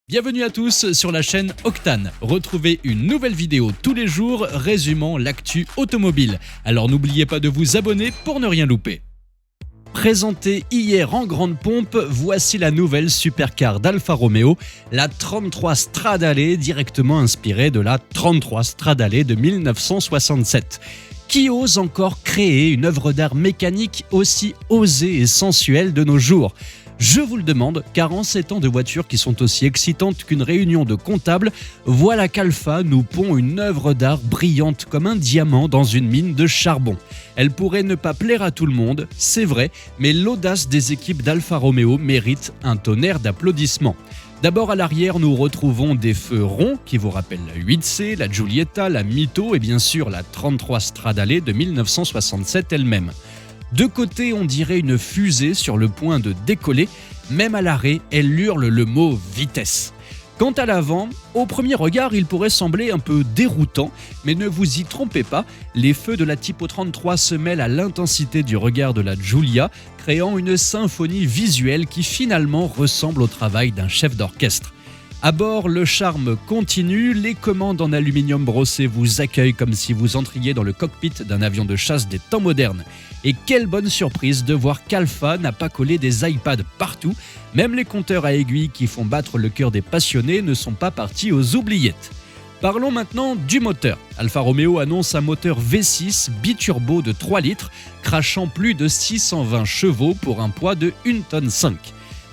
Bienvenue à tous sur la chaîne Octane. Retrouvez une nouvelle vidéo tous les jours résumant l'actu automobile. Alors n'oubliez pas de vous abonner pour ne rien louper. Présentée hier en grande pompe, voici la nouvelle supercar d'Alfa Romeo, la 33 Stradale, directement inspirée de la 33 Stradale de 1967. Qui ose encore créer une œuvre d'art mécanique aussi osée et sensuelle de nos jours ? Je vous le demande, car en ces temps de voitures qui sont aussi excitantes qu'une réunion de comptables, voilà qu'Alfa nous pond une œuvre d'art brillante comme un diamant dans une mine de charbon. Elle pourrait ne pas plaire à tout le monde, c'est vrai, mais l'audace des équipes d'Alfa Romeo mérite un tonnerre d'applaudissements. D'abord à l'arrière, nous retrouvons des feux ronds qui vous rappellent la 8C, la Giulietta, la Mito et bien sûr la 33 Stradale de 1967 elle-même. De côté, on dirait une fusée sur le point de décoller. Même à l'arrêt, elle hurle le mot « vitesse ». Quant à l'avant, au premier regard, il pourrait sembler un peu déroutant, mais ne vous y trompez pas, les feux de la Tipo 33 se mêlent à l'intensité du regard de la Giulia, créant une symphonie visuelle qui finalement ressemble au travail d'un chef d'orchestre. À bord, le charme continue, les commandes en aluminium brossé vous accueillent comme si vous entriez dans le cockpit d'un avion de chasse des temps modernes. Et quelle bonne surprise de voir qu'Alfa n'a pas collé des iPads partout, même les compteurs à aiguilles qui font battre le cœur des passionnés ne sont pas partis aux oubliettes. Parlons maintenant du moteur. Alfa Romeo annonce un moteur V6 biturbo de 3 litres, crachant plus de 620 chevaux pour un poids de 1,5 tonne.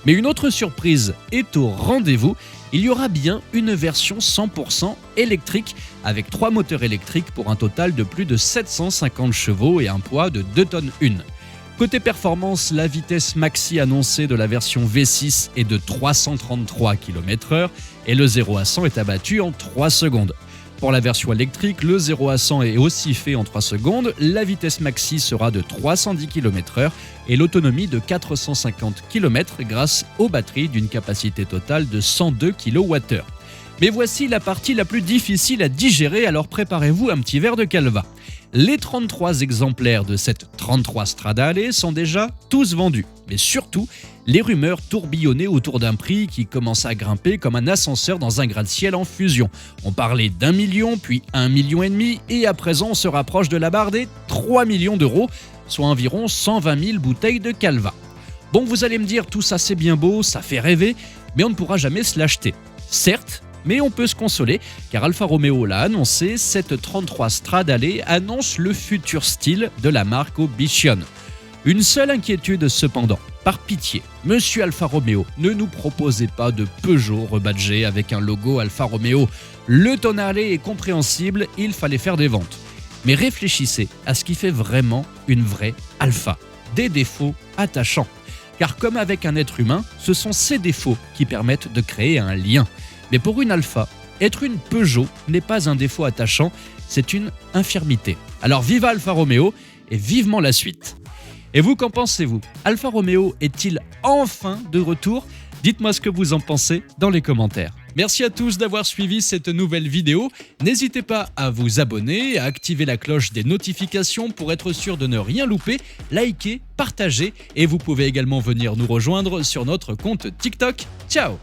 Mais une autre surprise est au rendez-vous. Il y aura bien une version 100% électrique avec 3 moteurs électriques pour un total de plus de 750 chevaux et un poids de 2,1 tonnes. Côté performance, la vitesse maxi annoncée de la version V6 est de 333 km/h et le 0 à 100 est abattu en 3 secondes. Pour la version électrique, le 0 à 100 est aussi fait en 3 secondes, la vitesse maxi sera de 310 km/h et l'autonomie de 450 km grâce aux batteries d'une capacité totale de 102 kWh. Mais voici la partie la plus difficile à digérer, alors préparez-vous un petit verre de Calva. Les 33 exemplaires de cette 33 Stradale sont déjà tous vendus. Mais surtout, les rumeurs tourbillonnaient autour d'un prix qui commence à grimper comme un ascenseur dans un gratte-ciel en fusion. On parlait d'1 million, puis 1,5 million, et à présent on se rapproche de la barre des 3 millions d'euros, soit environ 120 000 bouteilles de Calva. Bon, vous allez me dire, tout ça c'est bien beau, ça fait rêver, mais on ne pourra jamais se l'acheter. Certes, mais on peut se consoler, car Alfa Romeo l'a annoncé, cette 33 Stradale annonce le futur style de la marque au Bichon. Une seule inquiétude cependant, par pitié, monsieur Alfa Romeo, ne nous proposez pas de Peugeot rebadgé avec un logo Alfa Romeo. Le tonale est compréhensible, il fallait faire des ventes. Mais réfléchissez à ce qui fait vraiment une vraie Alfa, des défauts attachants. Car comme avec un être humain, ce sont ces défauts qui permettent de créer un lien. Mais pour une Alfa, être une Peugeot n'est pas un défaut attachant, c'est une infirmité. Alors viva Alfa Romeo et vivement la suite. Et vous, qu'en pensez-vous ? Alfa Romeo est-il enfin de retour ? Dites-moi ce que vous en pensez dans les commentaires. Merci à tous d'avoir suivi cette nouvelle vidéo. N'hésitez pas à vous abonner, à activer la cloche des notifications pour être sûr de ne rien louper, liker, partager et vous pouvez également venir nous rejoindre sur notre compte TikTok. Ciao !